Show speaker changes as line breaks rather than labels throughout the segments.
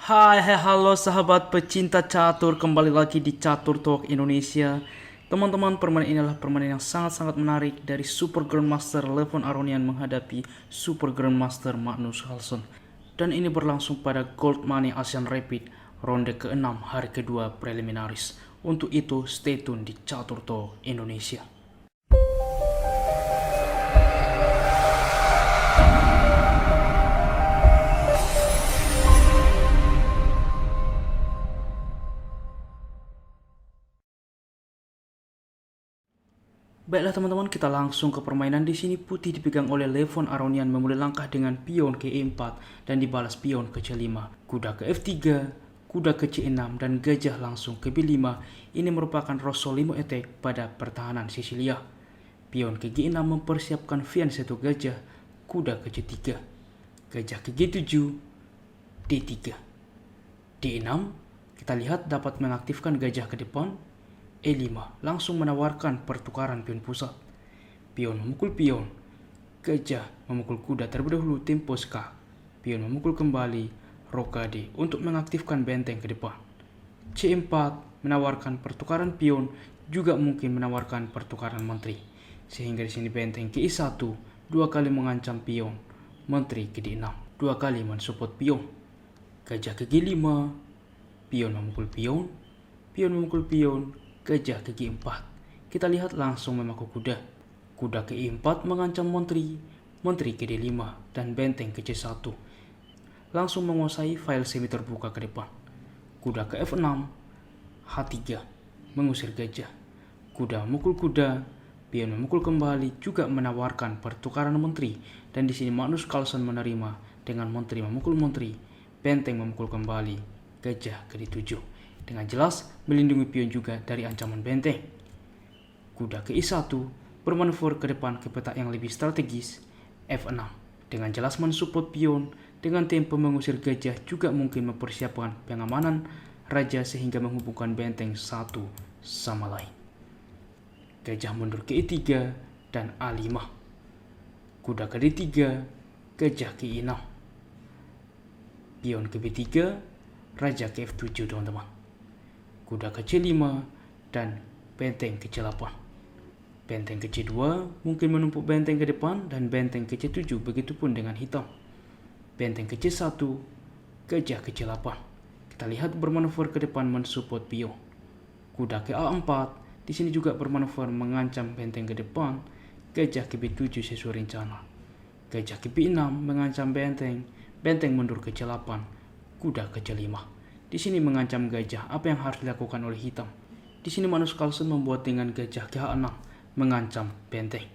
Halo sahabat pecinta catur, kembali lagi di Catur Talk Indonesia. Teman-teman, permainan ini adalah permainan yang sangat-sangat menarik dari Super Grandmaster Levon Aronian menghadapi Super Grandmaster Magnus Carlsen. Dan ini berlangsung pada Gold Money Asian Rapid ronde ke-6 hari kedua preliminaris. Untuk itu, stay tune di Catur Talk Indonesia. Baiklah teman-teman, kita langsung ke permainan. Di sini putih dipegang oleh Levon Aronian memulai langkah dengan pion ke E4 dan dibalas pion ke C5, kuda ke F3, kuda ke C6 dan gajah langsung ke B5. Ini merupakan Rossolimo attack pada pertahanan Sisilia. Pion ke G6 mempersiapkan fianchetto gajah, kuda ke C3, gajah ke G7, D3, D6. Kita lihat dapat mengaktifkan gajah ke depan. E5 langsung menawarkan pertukaran pion pusat. Pion memukul pion, gajah memukul kuda terlebih dahulu tempo skak. Pion memukul kembali, rokade untuk mengaktifkan benteng ke depan. C4 menawarkan pertukaran pion, juga mungkin menawarkan pertukaran menteri. Sehingga di sini benteng ke I1 dua kali mengancam pion, menteri ke D6 dua kali mensupport pion. Gajah ke G5, pion memukul pion, pion memukul pion, gajah ke G4. Kita lihat langsung memaku kuda. Kuda ke E4 mengancam menteri, menteri ke D5 dan benteng ke C1. Langsung menguasai file semi terbuka ke depan. Kuda ke F6, H3 mengusir gajah. Kuda memukul kuda, pion memukul kembali, juga menawarkan pertukaran menteri. Dan di sini Magnus Carlsen menerima dengan menteri memukul menteri, benteng memukul kembali, gajah ke D7. Dengan jelas melindungi pion juga dari ancaman benteng. Kuda ke I1 bermanuver ke depan ke petak yang lebih strategis, F6. Dengan jelas mensupport pion, dengan tempo mengusir gajah juga mungkin mempersiapkan pengamanan raja sehingga menghubungkan benteng satu sama lain. Gajah mundur ke E3 dan A5. Kuda ke D3, gajah ke I6. Pion ke B3, raja ke F7 teman-teman. Kuda ke C5 dan benteng ke C8. Benteng ke C2 mungkin menumpuk benteng ke depan dan benteng ke C7, begitupun dengan hitam. Benteng ke C1, gajah ke C8. Kita lihat bermanuver ke depan mensupport pion. Kuda ke A4, di sini juga bermanuver mengancam benteng ke depan, gajah ke B7 sesuai rencana. Gajah ke B6 mengancam benteng, benteng mundur ke C8, kuda ke C5. Di sini mengancam gajah, apa yang harus dilakukan oleh hitam? Di sini Magnus Carlsen membuat dengan gajah ke H6 mengancam benteng.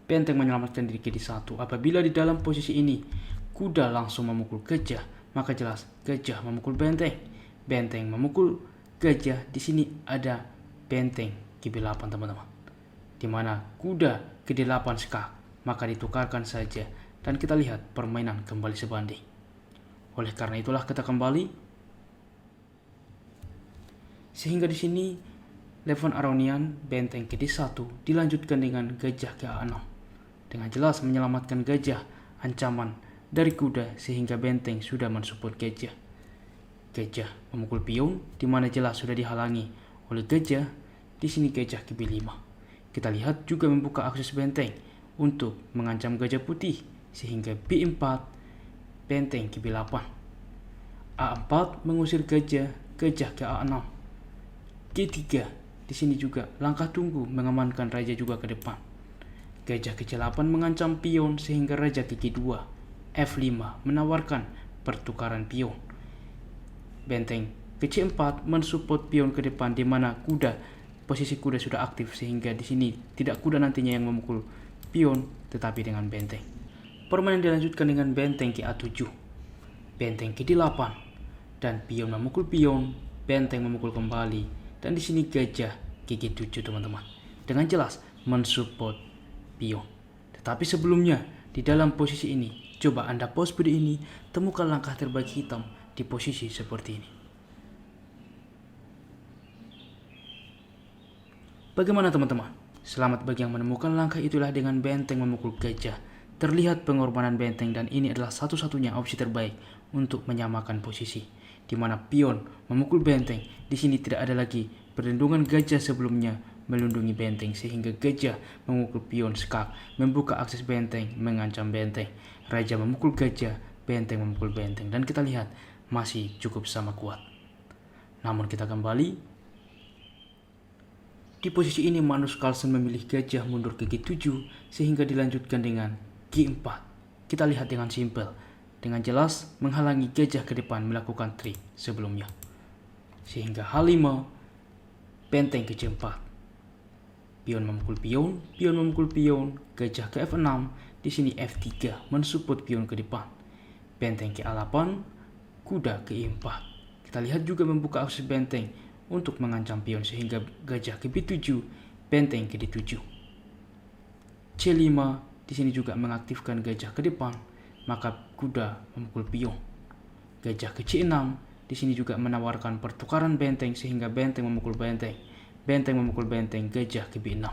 Benteng menyelamatkan diri ke D1. Apabila di dalam posisi ini kuda langsung memukul gajah, maka jelas gajah memukul benteng. Benteng memukul gajah. Di sini ada benteng ke B8 teman-teman. Di mana kuda ke D8 skak, maka ditukarkan saja dan kita lihat permainan kembali sebanding. Oleh karena itulah kita kembali. Sehingga di sini Levon Aronian benteng ke D1 dilanjutkan dengan gajah ke A6. Dengan jelas menyelamatkan gajah ancaman dari kuda sehingga benteng sudah mensupport gajah. Gajah memukul pion di mana jelas sudah dihalangi oleh gajah. Di sini gajah ke B5. Kita lihat juga membuka akses benteng untuk mengancam gajah putih sehingga B4, benteng ke B8. A4 mengusir gajah, gajah ke A6. G3, di sini juga langkah tunggu mengamankan raja juga ke depan. Gajah ke C8 mengancam pion sehingga raja ke G2. F5 menawarkan pertukaran pion. Benteng ke C4 mensupport pion ke depan di mana posisi kuda sudah aktif sehingga di sini tidak kuda nantinya yang memukul pion tetapi dengan benteng. Permainan dilanjutkan dengan benteng ke A7. Benteng ke D8 dan pion memukul pion, benteng memukul kembali. Dan di sini gajah ke G7 teman-teman. Dengan jelas mensupport pion. Tetapi sebelumnya di dalam posisi ini, coba Anda pause video ini, temukan langkah terbaik hitam di posisi seperti ini. Bagaimana teman-teman? Selamat bagi yang menemukan langkah itulah dengan benteng memukul gajah. Terlihat pengorbanan benteng dan ini adalah satu-satunya opsi terbaik untuk menyamakan posisi, di mana pion memukul benteng. Di sini tidak ada lagi perlindungan gajah sebelumnya melindungi benteng, sehingga gajah memukul pion skak, membuka akses benteng, mengancam benteng. Raja memukul gajah, benteng memukul benteng, dan kita lihat masih cukup sama kuat. Namun kita kembali. Di posisi ini Magnus Carlsen memilih gajah mundur ke G7 sehingga dilanjutkan dengan G4. Kita lihat dengan simpel, dengan jelas menghalangi gajah ke depan melakukan trik sebelumnya. Sehingga H5, benteng ke C4. Pion memukul pion, pion memukul pion, gajah ke F6, di sini F3 mensupport pion ke depan. Benteng ke A8, kuda ke E4. Kita lihat juga membuka akses benteng untuk mengancam pion sehingga gajah ke B7, benteng ke D7. C5 di sini juga mengaktifkan gajah ke depan, maka kuda memukul pion. Gajah ke C6 di sini juga menawarkan pertukaran benteng sehingga benteng memukul benteng. Benteng memukul benteng, gajah ke B6.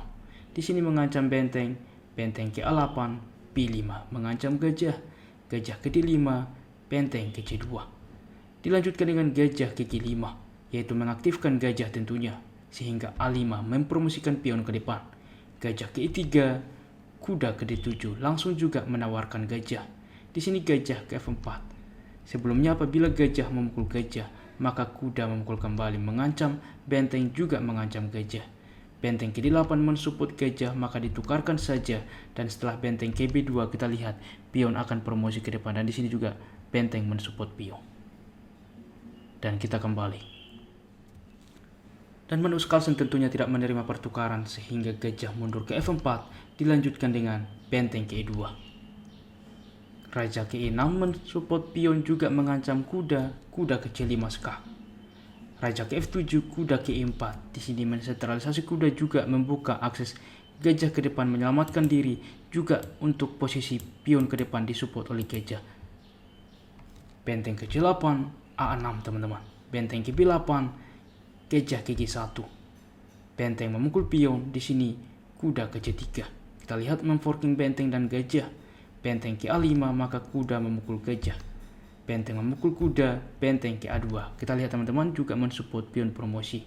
Di sini mengancam benteng, benteng ke A8, B5 mengancam gajah, gajah ke D5, benteng ke C2. Dilanjutkan dengan gajah ke G5. Yaitu mengaktifkan gajah tentunya, sehingga A5 mempromosikan pion ke depan. Gajah ke E3, kuda ke D7 langsung juga menawarkan gajah. Di sini gajah ke F4. Sebelumnya apabila gajah memukul gajah, maka kuda memukul kembali mengancam, benteng juga mengancam gajah. Benteng ke D8 mensupport gajah, maka ditukarkan saja, dan setelah benteng ke B2 kita lihat pion akan promosi ke depan, dan di sini juga benteng mensupport pion. Dan kita kembali. Dan Magnus Carlsen tentunya tidak menerima pertukaran sehingga gajah mundur ke F4, dilanjutkan dengan benteng ke E2. Raja ke E6 mensupport pion juga mengancam kuda, kuda ke C5 skak. Raja ke F7, kuda ke E4. Di sini mensentralisasi kuda juga membuka akses gajah ke depan menyelamatkan diri, juga untuk posisi pion ke depan disupport oleh gajah. Benteng ke C8, A6 teman-teman. Benteng ke B8, gajah ke G1. Benteng memukul pion, di sini kuda ke C3. Kita lihat memforking benteng dan gajah. Benteng ke A5, maka kuda memukul gajah. Benteng memukul kuda, benteng ke A2. Kita lihat teman-teman juga mensupport pion promosi.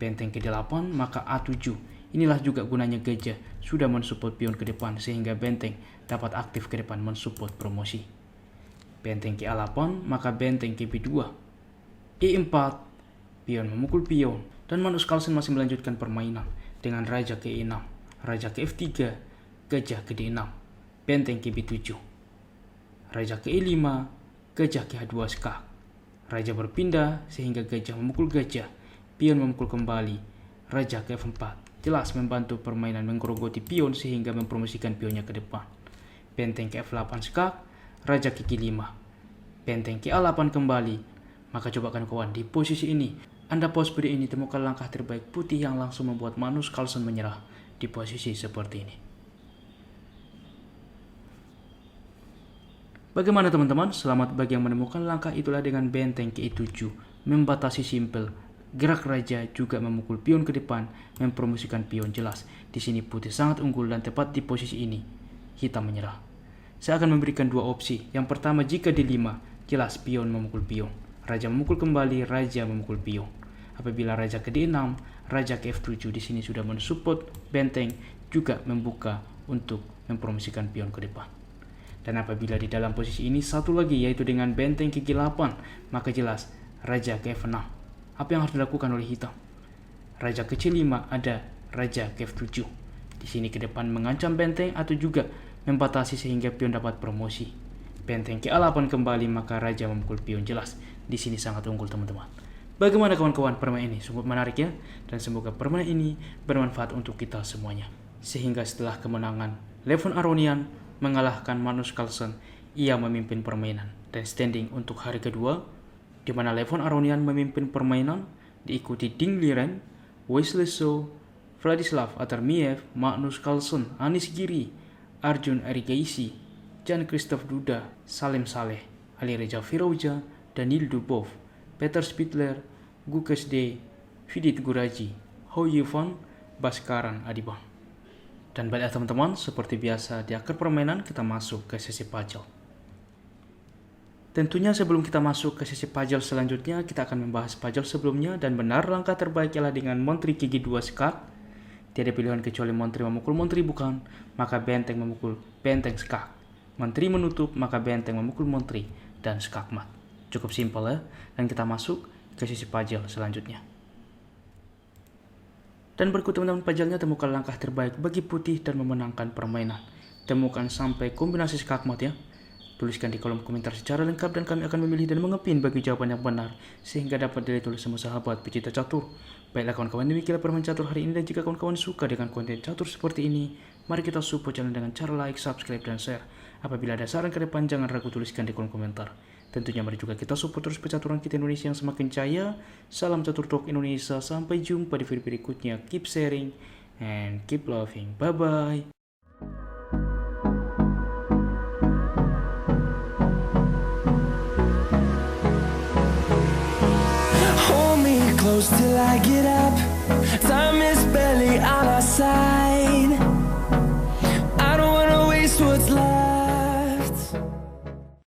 Benteng ke D8, maka A7. Inilah juga gunanya gajah, sudah mensupport pion ke depan sehingga benteng dapat aktif ke depan mensupport promosi. Benteng ke A8, maka benteng ke B2. E4, pion memukul pion, dan Magnus Carlsen masih melanjutkan permainan dengan raja ke E6, raja ke F3, gajah ke D6, benteng ke B7, raja ke E5, gajah ke H2 skak. Raja berpindah sehingga gajah memukul gajah, pion memukul kembali, raja ke F4. Jelas membantu permainan menggerogoti pion sehingga mempromosikan pionnya ke depan. Benteng ke F8 skak, raja ke G5, benteng ke A8 kembali. Maka coba kawan-kawan di posisi ini, Anda pause video ini, temukan langkah terbaik putih yang langsung membuat Magnus Carlsen menyerah di posisi seperti ini. Bagaimana teman-teman? Selamat bagi yang menemukan langkah itulah dengan benteng ke E7, membatasi simpel. Gerak raja juga memukul pion ke depan, mempromosikan pion jelas. Di sini putih sangat unggul dan tepat di posisi ini, hitam menyerah. Saya akan memberikan dua opsi. Yang pertama, jika D5, jelas pion memukul pion. Raja memukul kembali, raja memukul pion. Apabila raja ke D6, raja ke F7, di sini sudah mensupport benteng juga membuka untuk mempromosikan pion ke depan. Dan apabila di dalam posisi ini satu lagi yaitu dengan benteng ke G8, maka jelas raja ke F6. Apa yang harus dilakukan oleh hitam? Raja ke C5 ada raja ke F7. Di sini ke depan mengancam benteng atau juga membatasi sehingga pion dapat promosi. Benteng ke A8 kembali, maka raja memukul pion jelas. Di sini sangat unggul teman-teman. Bagaimana kawan-kawan permainan ini? Sungguh menarik ya, dan semoga permainan ini bermanfaat untuk kita semuanya. Sehingga setelah kemenangan, Levon Aronian mengalahkan Magnus Carlsen, ia memimpin permainan dan standing untuk hari kedua, di mana Levon Aronian memimpin permainan diikuti Ding Liren, Wesley So, Vladislav Atarmiev, Magnus Carlsen, Anis Giri, Arjun Erigaisi, Jan-Christophe Duda, Salim Saleh, Ali Reza Firouja, Daniil Dubov, Peter Spittler, Gukesh D, Vidit Guraji, Hou Yifan, Baskaran Adibang. Dan baiklah teman-teman, seperti biasa di akhir permainan kita masuk ke sesi puzzle. Tentunya sebelum kita masuk ke sesi puzzle selanjutnya, kita akan membahas puzzle sebelumnya, dan benar langkah terbaik ialah dengan Montri gigi 2 skak. Tiada pilihan kecuali Montri memukul Montri bukan, maka benteng memukul benteng skak. Montri menutup, maka benteng memukul Montri, dan skak mat. Cukup simpel ya, dan kita masuk ke sesi puzzle selanjutnya. Dan berikut teman-teman puzzle-nya, temukan langkah terbaik bagi putih dan memenangkan permainan. Temukan sampai kombinasi skak mat ya. Tuliskan di kolom komentar secara lengkap dan kami akan memilih dan mengepin bagi jawaban yang benar sehingga dapat dilihat oleh semua sahabat pecinta catur. Baiklah kawan-kawan, demikianlah permainan catur hari ini, dan jika kawan-kawan suka dengan konten catur seperti ini, mari kita support channel dengan cara like, subscribe, dan share. Apabila ada saran ke depan, jangan ragu tuliskan di kolom komentar. Tentunya mari juga kita support terus percaturan kita Indonesia yang semakin jaya. Salam Catur Talk Indonesia, sampai jumpa di video berikutnya. Keep sharing and keep loving. Bye-bye.
Close till I get up. Time is barely on our side. I don't wanna waste what's left.